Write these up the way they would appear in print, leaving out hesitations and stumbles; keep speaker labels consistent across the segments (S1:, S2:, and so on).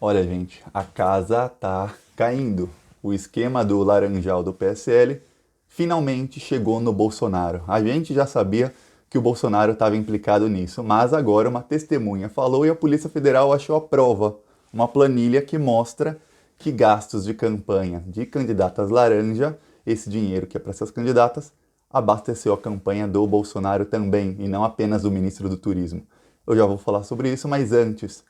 S1: Olha, gente, a casa tá caindo. O esquema do Laranjal do PSL finalmente chegou no Bolsonaro. A gente já sabia que o Bolsonaro estava implicado nisso, mas agora uma testemunha falou e a Polícia Federal achou a prova, uma planilha que mostra que gastos de campanha de candidatas laranja, esse dinheiro que é para essas candidatas, abasteceu a campanha do Bolsonaro também, e não apenas do ministro do Turismo. Eu já vou falar sobre isso, mas antes,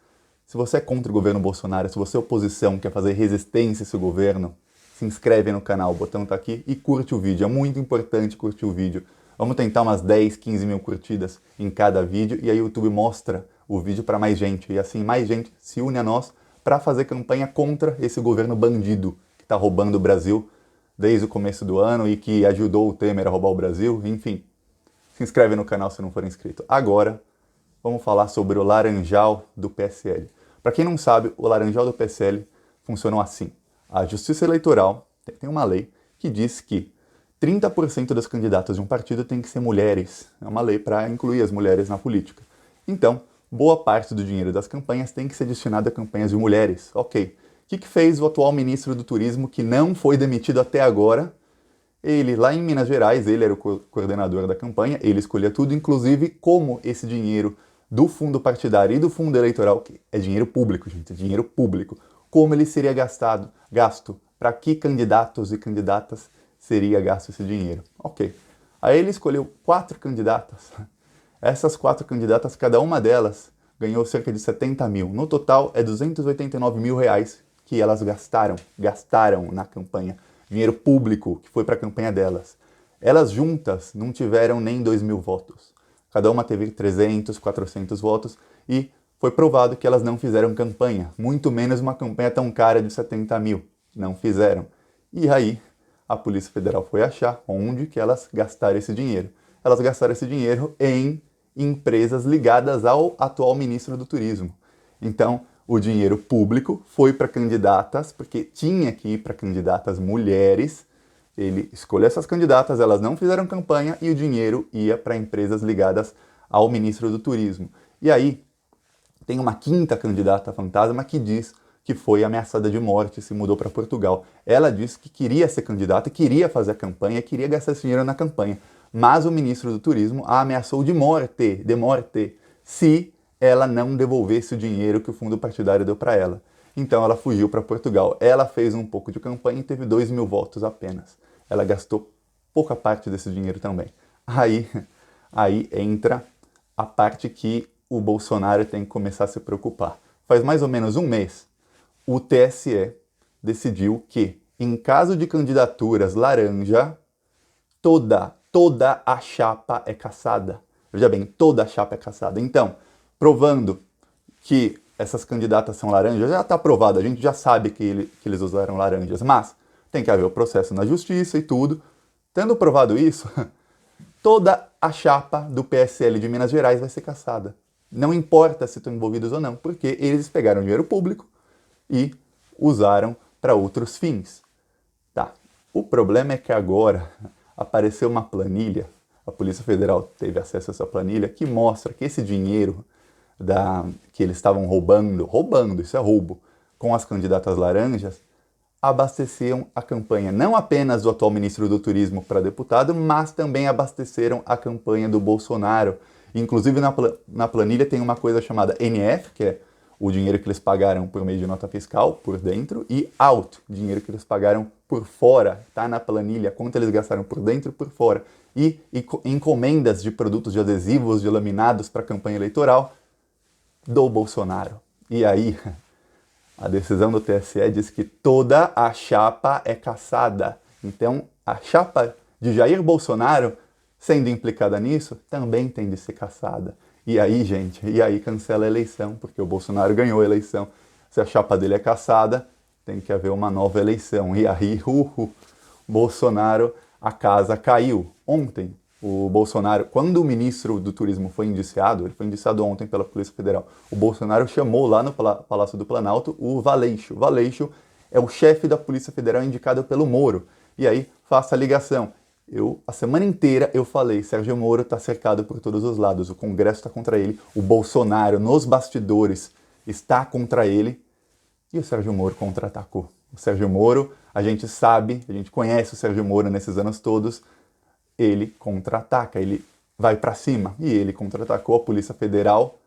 S1: se você é contra o governo Bolsonaro, se você é oposição, quer fazer resistência a esse governo, se inscreve no canal, o botão tá aqui e curte o vídeo. É muito importante curtir o vídeo. Vamos tentar umas 10, 15 mil curtidas em cada vídeo e aí o YouTube mostra o vídeo para mais gente. E assim mais gente se une a nós para fazer campanha contra esse governo bandido que está roubando o Brasil desde o começo do ano e que ajudou o Temer a roubar o Brasil. Enfim, se inscreve no canal se não for inscrito. Agora, vamos falar sobre o Laranjal do PSL. Para quem não sabe, o Laranjal do PSL funciona assim. A Justiça Eleitoral tem uma lei que diz que 30% das candidatas de um partido tem que ser mulheres. É uma lei para incluir as mulheres na política. Então, boa parte do dinheiro das campanhas tem que ser destinado a campanhas de mulheres. Ok. O que fez o atual ministro do Turismo, que não foi demitido até agora? Ele, lá em Minas Gerais, ele era o coordenador da campanha, ele escolhia tudo, inclusive como esse dinheiro do fundo partidário e do fundo eleitoral, que é dinheiro público, gente, é dinheiro público, como ele seria gasto, para que candidatos e candidatas seria gasto esse dinheiro. Ok. Aí ele escolheu 4 candidatas. Essas 4 candidatas, cada uma delas ganhou cerca de 70 mil. No total, é 289 mil reais que elas gastaram na campanha. Dinheiro público que foi para a campanha delas. Elas juntas não tiveram nem 2 mil votos. Cada uma teve 300, 400 votos e foi provado que elas não fizeram campanha, muito menos uma campanha tão cara de 70 mil. Não fizeram. E aí, a Polícia Federal foi achar onde que elas gastaram esse dinheiro. Elas gastaram esse dinheiro em empresas ligadas ao atual ministro do Turismo. Então, o dinheiro público foi para candidatas, porque tinha que ir para candidatas mulheres. Ele escolheu essas candidatas, elas não fizeram campanha e o dinheiro ia para empresas ligadas ao ministro do Turismo. E aí, tem uma quinta candidata fantasma que diz que foi ameaçada de morte e se mudou para Portugal. Ela disse que queria ser candidata, queria fazer a campanha, queria gastar esse dinheiro na campanha. Mas o ministro do Turismo a ameaçou de morte, se ela não devolvesse o dinheiro que o fundo partidário deu para ela. Então ela fugiu para Portugal. Ela fez um pouco de campanha e teve 2 mil votos apenas. Ela gastou pouca parte desse dinheiro também. Aí entra a parte que o Bolsonaro tem que começar a se preocupar. Faz mais ou menos um mês, o TSE decidiu que, em caso de candidaturas laranja, toda a chapa é cassada. Veja bem, toda a chapa é cassada. Então, provando que essas candidatas são laranjas, já está provado, a gente já sabe que eles usaram laranjas, mas tem que haver o processo na justiça e tudo. Tendo provado isso, toda a chapa do PSL de Minas Gerais vai ser cassada. Não importa se estão envolvidos ou não, porque eles pegaram dinheiro público e usaram para outros fins. Tá. O problema é que agora apareceu uma planilha, a Polícia Federal teve acesso a essa planilha, que mostra que esse dinheiro que eles estavam roubando, isso é roubo, com as candidatas laranjas, abasteciam a campanha não apenas do atual ministro do Turismo para deputado, mas também abasteceram a campanha do Bolsonaro. Inclusive na planilha tem uma coisa chamada NF, que é o dinheiro que eles pagaram por meio de nota fiscal, por dentro, e out, dinheiro que eles pagaram por fora, está na planilha, quanto eles gastaram por dentro e por fora. E encomendas de produtos de adesivos, de laminados para a campanha eleitoral do Bolsonaro. E aí, a decisão do TSE diz que toda a chapa é cassada. Então, a chapa de Jair Bolsonaro, sendo implicada nisso, também tem de ser cassada. E aí, gente, cancela a eleição, porque o Bolsonaro ganhou a eleição. Se a chapa dele é cassada, tem que haver uma nova eleição. E aí, Bolsonaro, a casa caiu. Ontem, o Bolsonaro, quando o ministro do Turismo foi indiciado, ele foi indiciado ontem pela Polícia Federal, o Bolsonaro chamou lá no Palácio do Planalto o Valeixo. Valeixo é o chefe da Polícia Federal indicado pelo Moro. E aí, faça a ligação. A semana inteira eu falei, Sérgio Moro está cercado por todos os lados, o Congresso está contra ele, o Bolsonaro nos bastidores está contra ele. E o Sérgio Moro contra-atacou. O Sérgio Moro, a gente sabe, a gente conhece o Sérgio Moro nesses anos todos, ele contra-ataca, ele vai para cima. E ele contra-atacou a Polícia Federal,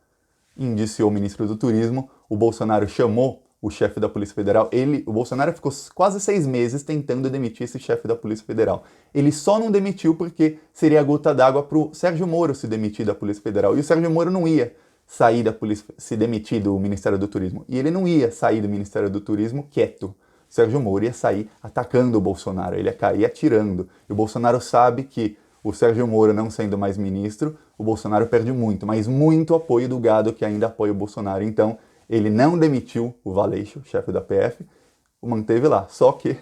S1: indiciou o ministro do Turismo, o Bolsonaro chamou o chefe da Polícia Federal, o Bolsonaro ficou quase 6 meses tentando demitir esse chefe da Polícia Federal. Ele só não demitiu porque seria a gota d'água para o Sérgio Moro se demitir da Polícia Federal. E o Sérgio Moro não ia sair da polícia, se demitir do Ministério do Turismo. E ele não ia sair do Ministério do Turismo quieto. O Sérgio Moro ia sair atacando o Bolsonaro, ele ia cair atirando. E o Bolsonaro sabe que o Sérgio Moro não sendo mais ministro, o Bolsonaro perde muito, mas muito apoio do gado que ainda apoia o Bolsonaro. Então, ele não demitiu o Valeixo, chefe da PF, o manteve lá. Só que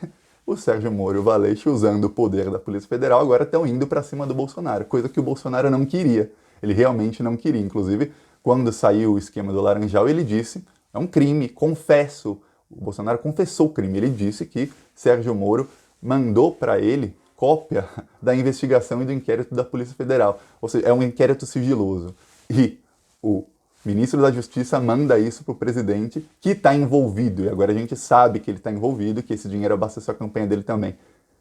S1: o Sérgio Moro e o Valeixo, usando o poder da Polícia Federal, agora estão indo para cima do Bolsonaro, coisa que o Bolsonaro não queria. Ele realmente não queria. Inclusive, quando saiu o esquema do Laranjal, ele disse, é um crime, confesso. O Bolsonaro confessou o crime. Ele disse que Sérgio Moro mandou para ele cópia da investigação e do inquérito da Polícia Federal. Ou seja, é um inquérito sigiloso. E o ministro da Justiça manda isso para o presidente, que está envolvido. E agora a gente sabe que ele está envolvido, que esse dinheiro abasteceu a campanha dele também.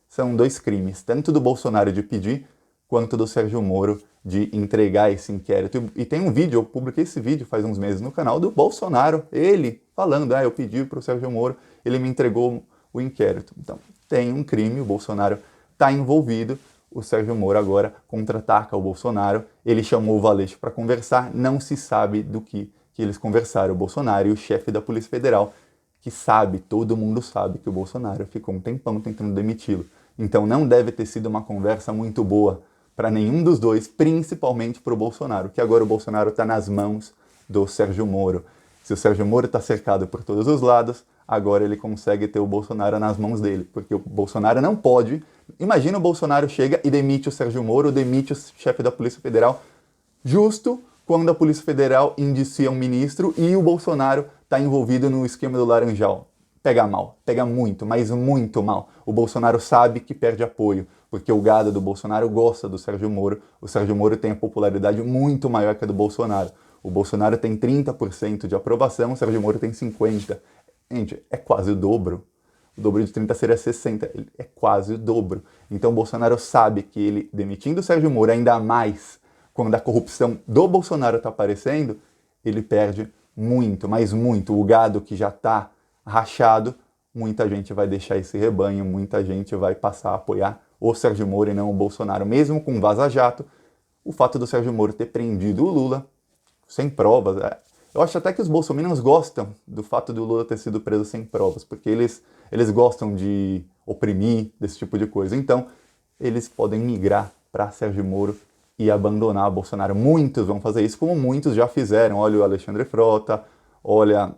S1: São 2 crimes, tanto do Bolsonaro de pedir, quanto do Sérgio Moro de entregar esse inquérito. E tem um vídeo, eu publiquei esse vídeo faz uns meses no canal, do Bolsonaro, ele falando, eu pedi para o Sérgio Moro, ele me entregou o inquérito. Então, tem um crime, o Bolsonaro está envolvido, o Sérgio Moro agora contra-ataca o Bolsonaro, ele chamou o Valeixo para conversar, não se sabe do que eles conversaram, o Bolsonaro e o chefe da Polícia Federal, que sabe, todo mundo sabe que o Bolsonaro ficou um tempão tentando demiti-lo. Então não deve ter sido uma conversa muito boa para nenhum dos dois, principalmente para o Bolsonaro, que agora o Bolsonaro está nas mãos do Sérgio Moro. Se o Sérgio Moro está cercado por todos os lados, agora ele consegue ter o Bolsonaro nas mãos dele, porque o Bolsonaro não pode. Imagina o Bolsonaro chega e demite o Sérgio Moro, demite o chefe da Polícia Federal, justo quando a Polícia Federal indicia um ministro e o Bolsonaro está envolvido no esquema do Laranjal. Pega mal, pega muito, mas muito mal. O Bolsonaro sabe que perde apoio, porque o gado do Bolsonaro gosta do Sérgio Moro. O Sérgio Moro tem a popularidade muito maior que a do Bolsonaro. O Bolsonaro tem 30% de aprovação, o Sérgio Moro tem 50%. Gente, é quase o dobro. O dobro de 30 seria 60. É quase o dobro. Então o Bolsonaro sabe que ele, demitindo o Sérgio Moro, ainda mais quando a corrupção do Bolsonaro está aparecendo, ele perde muito, mas muito. O gado que já está rachado, muita gente vai deixar esse rebanho, muita gente vai passar a apoiar o Sérgio Moro e não o Bolsonaro. Mesmo com Vaza Jato, o fato do Sérgio Moro ter prendido o Lula, sem provas, eu acho até que os bolsominions gostam do fato do Lula ter sido preso sem provas, porque eles gostam de oprimir, desse tipo de coisa. Então, eles podem migrar para Sérgio Moro e abandonar Bolsonaro. Muitos vão fazer isso, como muitos já fizeram. Olha o Alexandre Frota, olha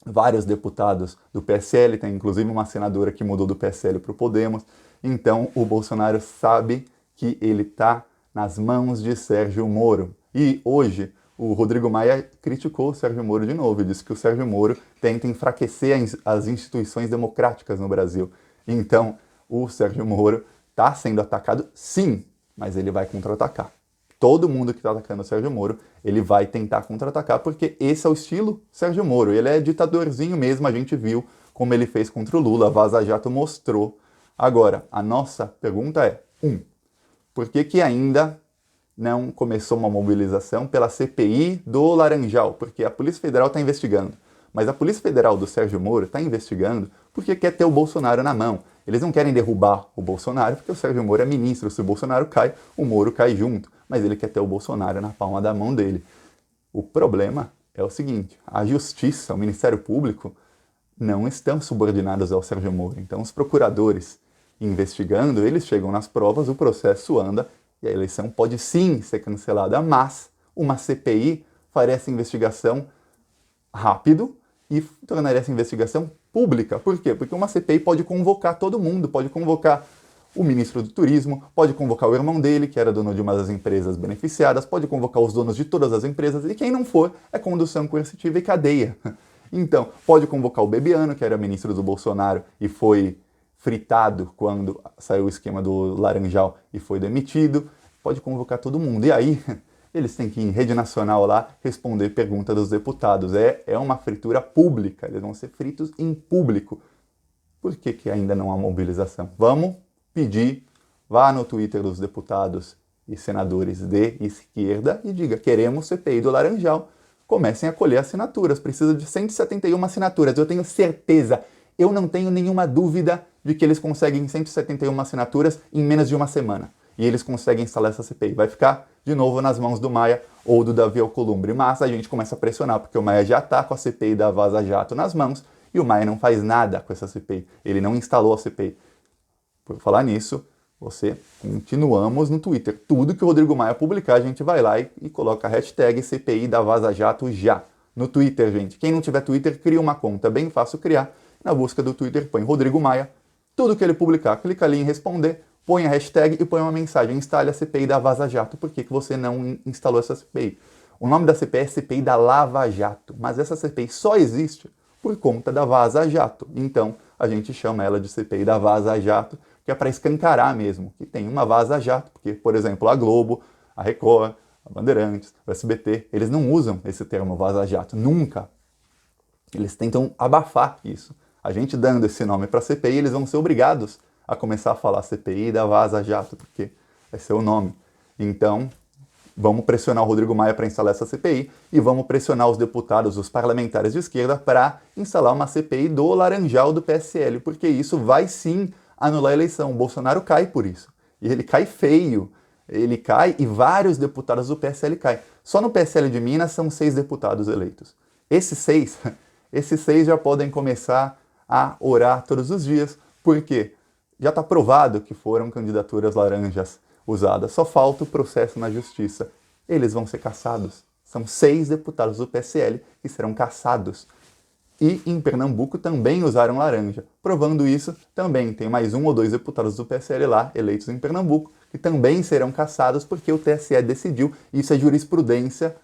S1: vários deputados do PSL, tem inclusive uma senadora que mudou do PSL para o Podemos. Então, o Bolsonaro sabe que ele está nas mãos de Sérgio Moro. E hoje, o Rodrigo Maia criticou o Sérgio Moro de novo e disse que o Sérgio Moro tenta enfraquecer as instituições democráticas no Brasil. Então, o Sérgio Moro está sendo atacado, sim, mas ele vai contra-atacar. Todo mundo que está atacando o Sérgio Moro, ele vai tentar contra-atacar, porque esse é o estilo Sérgio Moro. Ele é ditadorzinho mesmo, a gente viu como ele fez contra o Lula, a Vaza Jato mostrou. Agora, a nossa pergunta é, por que ainda não começou uma mobilização pela CPI do Laranjal? Porque a Polícia Federal está investigando. Mas a Polícia Federal do Sérgio Moro está investigando porque quer ter o Bolsonaro na mão. Eles não querem derrubar o Bolsonaro, porque o Sérgio Moro é ministro. Se o Bolsonaro cai, o Moro cai junto. Mas ele quer ter o Bolsonaro na palma da mão dele. O problema é o seguinte, a Justiça, o Ministério Público, não estão subordinados ao Sérgio Moro. Então os procuradores investigando, eles chegam nas provas, o processo anda e a eleição pode sim ser cancelada, mas uma CPI faria essa investigação rápido e tornaria essa investigação pública. Por quê? Porque uma CPI pode convocar todo mundo, pode convocar o ministro do Turismo, pode convocar o irmão dele, que era dono de uma das empresas beneficiadas, pode convocar os donos de todas as empresas, e quem não for é condução coercitiva e cadeia. Então, pode convocar o Bebiano, que era ministro do Bolsonaro e foi fritado quando saiu o esquema do Laranjal e foi demitido, pode convocar todo mundo. E aí, eles têm que ir em rede nacional lá responder pergunta dos deputados. É uma fritura pública, eles vão ser fritos em público. Por que ainda não há mobilização? Vamos pedir, vá no Twitter dos deputados e senadores de esquerda e diga, queremos CPI do Laranjal. Comecem a colher assinaturas, precisa de 171 assinaturas. Eu tenho certeza, eu não tenho nenhuma dúvida de que eles conseguem 171 assinaturas em menos de uma semana. E eles conseguem instalar essa CPI. Vai ficar, de novo, nas mãos do Maia ou do Davi Alcolumbre. Mas a gente começa a pressionar, porque o Maia já está com a CPI da Vaza Jato nas mãos e o Maia não faz nada com essa CPI. Ele não instalou a CPI. Por falar nisso, continuamos no Twitter. Tudo que o Rodrigo Maia publicar, a gente vai lá e coloca a hashtag CPI da Vaza Jato já. No Twitter, gente. Quem não tiver Twitter, cria uma conta. Bem fácil criar. Na busca do Twitter, põe Rodrigo Maia. Tudo que ele publicar, clica ali em responder, põe a hashtag e põe uma mensagem. Instale a CPI da Vaza Jato. Por que você não instalou essa CPI? O nome da CPI é CPI da Lava Jato. Mas essa CPI só existe por conta da Vaza Jato. Então, a gente chama ela de CPI da Vaza Jato, que é para escancarar mesmo, que tem uma Vaza Jato, porque, por exemplo, a Globo, a Record, a Bandeirantes, o SBT, eles não usam esse termo Vaza Jato, nunca. Eles tentam abafar isso. A gente dando esse nome para a CPI, eles vão ser obrigados a começar a falar CPI da Vaza Jato, porque vai ser o nome. Então, vamos pressionar o Rodrigo Maia para instalar essa CPI e vamos pressionar os deputados, os parlamentares de esquerda para instalar uma CPI do Laranjal do PSL, porque isso vai sim anular a eleição. O Bolsonaro cai por isso. E ele cai feio. Ele cai e vários deputados do PSL caem. Só no PSL de Minas são 6 deputados eleitos. Esses seis já podem começar a orar todos os dias, porque já está provado que foram candidaturas laranjas usadas. Só falta o processo na justiça. Eles vão ser cassados. São 6 deputados do PSL que serão cassados. E em Pernambuco também usaram laranja. Provando isso, também tem mais 1 ou 2 deputados do PSL lá, eleitos em Pernambuco, que também serão cassados porque o TSE decidiu, isso é jurisprudência,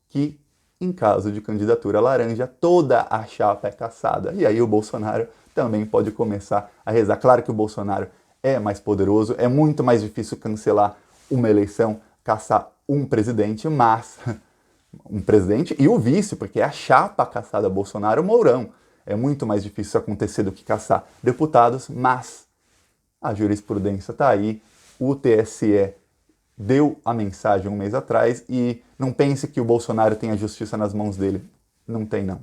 S1: que em caso de candidatura laranja, toda a chapa é cassada. E aí o Bolsonaro também pode começar a rezar. Claro que o Bolsonaro é mais poderoso, é muito mais difícil cancelar uma eleição, caçar um presidente, mas um presidente e o vice, porque é a chapa caçada Bolsonaro-Mourão. É muito mais difícil isso acontecer do que caçar deputados, mas a jurisprudência está aí, o TSE deu a mensagem um mês atrás e não pense que o Bolsonaro tem a justiça nas mãos dele. Não tem, não.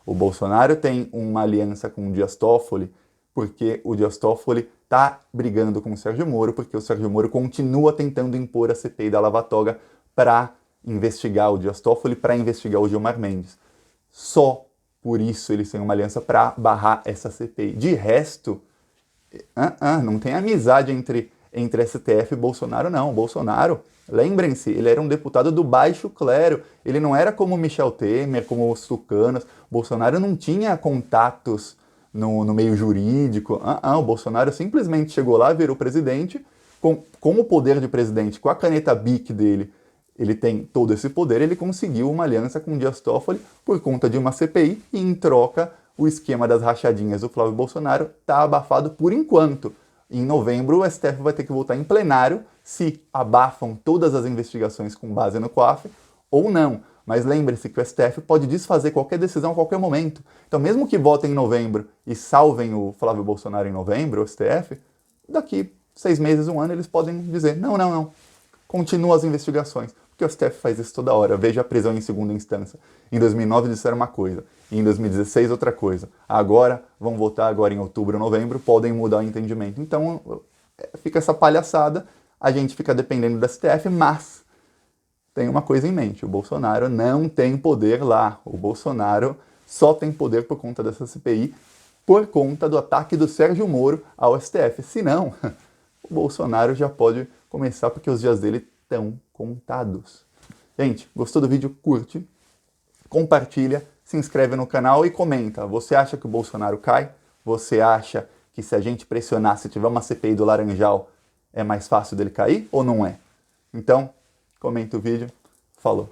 S1: O Bolsonaro tem uma aliança com o Dias Toffoli, porque o Dias Toffoli está brigando com o Sérgio Moro, porque o Sérgio Moro continua tentando impor a CPI da Lava Toga para investigar o Dias Toffoli, para investigar o Gilmar Mendes. Só por isso eles têm uma aliança para barrar essa CPI. De resto, não tem amizade entre STF e Bolsonaro, não. Bolsonaro, lembrem-se, ele era um deputado do baixo clero. Ele não era como Michel Temer, como os tucanos. Bolsonaro não tinha contatos no meio jurídico. O Bolsonaro simplesmente chegou lá, virou presidente, com o poder de presidente, com a caneta BIC dele. Ele tem todo esse poder, ele conseguiu uma aliança com o Dias Toffoli por conta de uma CPI e, em troca, o esquema das rachadinhas do Flávio Bolsonaro está abafado por enquanto. Em novembro, o STF vai ter que voltar em plenário se abafam todas as investigações com base no COAF ou não. Mas lembre-se que o STF pode desfazer qualquer decisão a qualquer momento. Então, mesmo que votem em novembro e salvem o Flávio Bolsonaro em novembro, o STF, daqui 6 meses, 1 ano, eles podem dizer não. Continua as investigações. Porque o STF faz isso toda hora. Veja a prisão em segunda instância. Em 2009 disseram uma coisa, em 2016 outra coisa. Agora, vão votar agora em outubro, novembro, podem mudar o entendimento. Então, fica essa palhaçada, a gente fica dependendo do STF, mas tem uma coisa em mente, o Bolsonaro não tem poder lá. O Bolsonaro só tem poder por conta dessa CPI, por conta do ataque do Sérgio Moro ao STF. Se não, o Bolsonaro já pode começar, porque os dias dele estão contados. Gente, gostou do vídeo? Curte, compartilha, se inscreve no canal e comenta. Você acha que o Bolsonaro cai? Você acha que se a gente pressionar, se tiver uma CPI do Laranjal, é mais fácil dele cair ou não é? Então, comenta o vídeo. Falou!